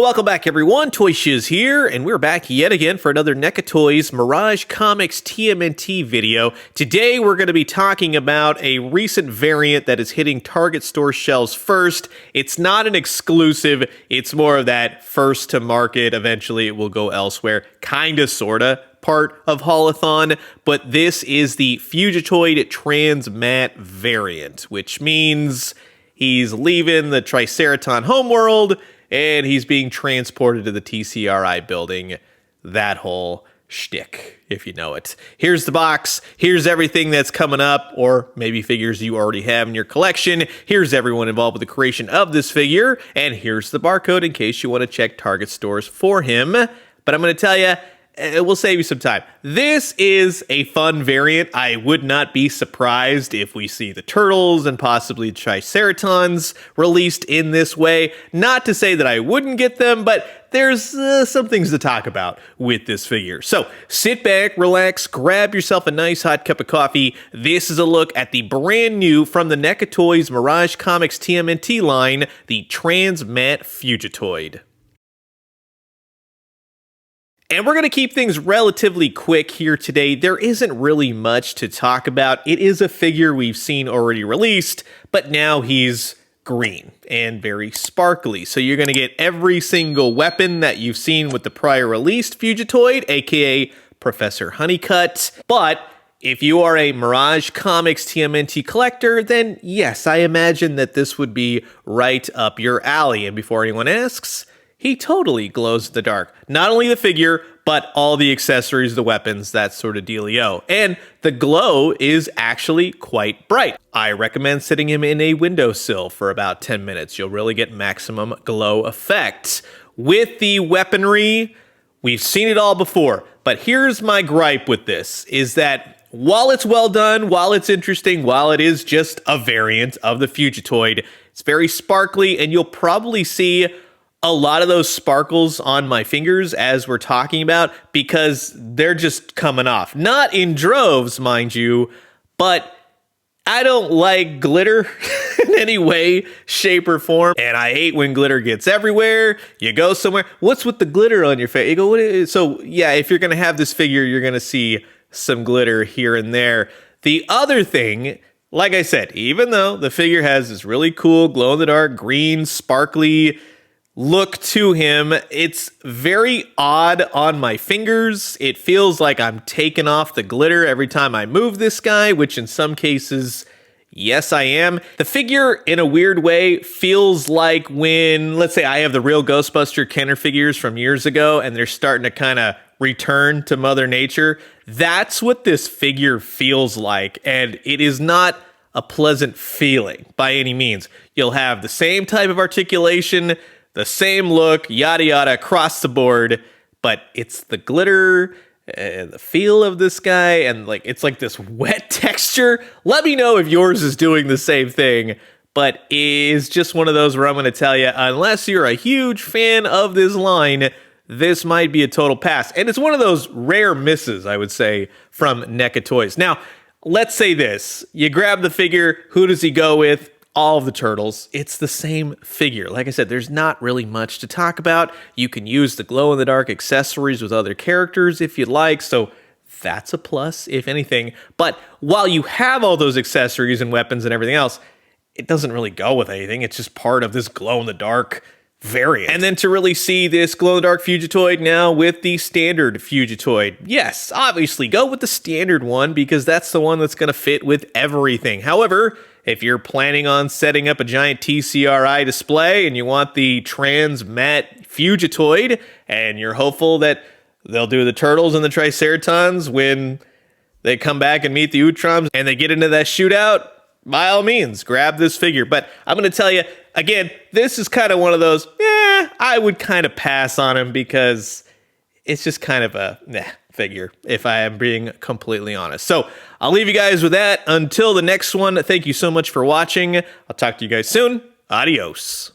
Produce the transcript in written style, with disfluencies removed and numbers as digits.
welcome back everyone, Toy Shiz here, and we're back yet again for another NECA Toys Mirage Comics TMNT video. Today we're going to be talking about a recent variant that is hitting Target store shelves first. It's not an exclusive, it's more of that first to market, eventually it will go elsewhere, kinda sorta part of Haulathon, but this is the Fugitoid Transmat variant, which means he's leaving the Triceraton homeworld and he's being transported to the TCRI building. That whole shtick, if you know it. Here's the box. Here's everything that's coming up, or maybe figures you already have in your collection. Here's everyone involved with the creation of this figure. And here's the barcode in case you want to check Target stores for him. But I'm going to tell you, it will save you some time. This is a fun variant. I would not be surprised if we see the turtles and possibly Triceratons released in this way. Not to say that I wouldn't get them, but there's some things to talk about with this figure. So sit back, relax, grab yourself a nice hot cup of coffee. This is a look at the brand new from the NECA Toys Mirage Comics TMNT line, the Transmat Fugitoid. And we're going to keep things relatively quick here today. There isn't really much to talk about. It is a figure we've seen already released, but now he's green and very sparkly. So you're going to get every single weapon that you've seen with the prior released Fugitoid, aka Professor Honeycutt. But if you are a Mirage Comics TMNT collector, then yes, I imagine that this would be right up your alley. And before anyone asks, he totally glows in the dark. Not only the figure, but all the accessories, the weapons, that sort of dealio. And the glow is actually quite bright. I recommend sitting him in a windowsill for about 10 minutes. You'll really get maximum glow effect. With the weaponry, we've seen it all before. But here's my gripe with this, is that while it's well done, while it's interesting, while it is just a variant of the Fugitoid, it's very sparkly, and you'll probably see a lot of those sparkles on my fingers as we're talking about because they're just coming off. Not in droves, mind you, but I don't like glitter in any way, shape, or form. And I hate when glitter gets everywhere. You go somewhere, what's with the glitter on your face? You go, what is? So yeah, if you're gonna have this figure, you're gonna see some glitter here and there. The other thing, like I said, even though the figure has this really cool glow-in-the-dark, green, sparkly look to him, it's very odd on my fingers. It feels like I'm taking off the glitter every time I move this guy, which in some cases, yes, I am. The figure, in a weird way, feels like when, let's say I have the real Ghostbuster Kenner figures from years ago, and they're starting to kind of return to Mother Nature. That's what this figure feels like, and it is not a pleasant feeling by any means. You'll have the same type of articulation, the same look, yada yada, across the board, but it's the glitter and the feel of this guy, and like it's like this wet texture. Let me know if yours is doing the same thing, but it's just one of those where I'm going to tell you, unless you're a huge fan of this line, this might be a total pass. And it's one of those rare misses, I would say, from NECA Toys. Now, let's say this. You grab the figure, who does he go with? All of the turtles. It's the same figure. Like I said, there's not really much to talk about. You can use the glow-in-the-dark accessories with other characters if you'd like, so that's a plus, if anything. But while you have all those accessories and weapons and everything else, it doesn't really go with anything. It's just part of this glow-in-the-dark variant. And then to really see this glow-in-the-dark Fugitoid now with the standard Fugitoid. Yes, obviously, go with the standard one because that's the one that's going to fit with everything. However, if you're planning on setting up a giant TCRI display and you want the Transmat Fugitoid and you're hopeful that they'll do the turtles and the Triceratons when they come back and meet the Utroms and they get into that shootout, by all means, grab this figure. But I'm going to tell you, again, this is kind of one of those, I would kind of pass on him because it's just kind of a figure, if I am being completely honest. So I'll leave you guys with that. Until the next one, thank you so much for watching. I'll talk to you guys soon. Adios.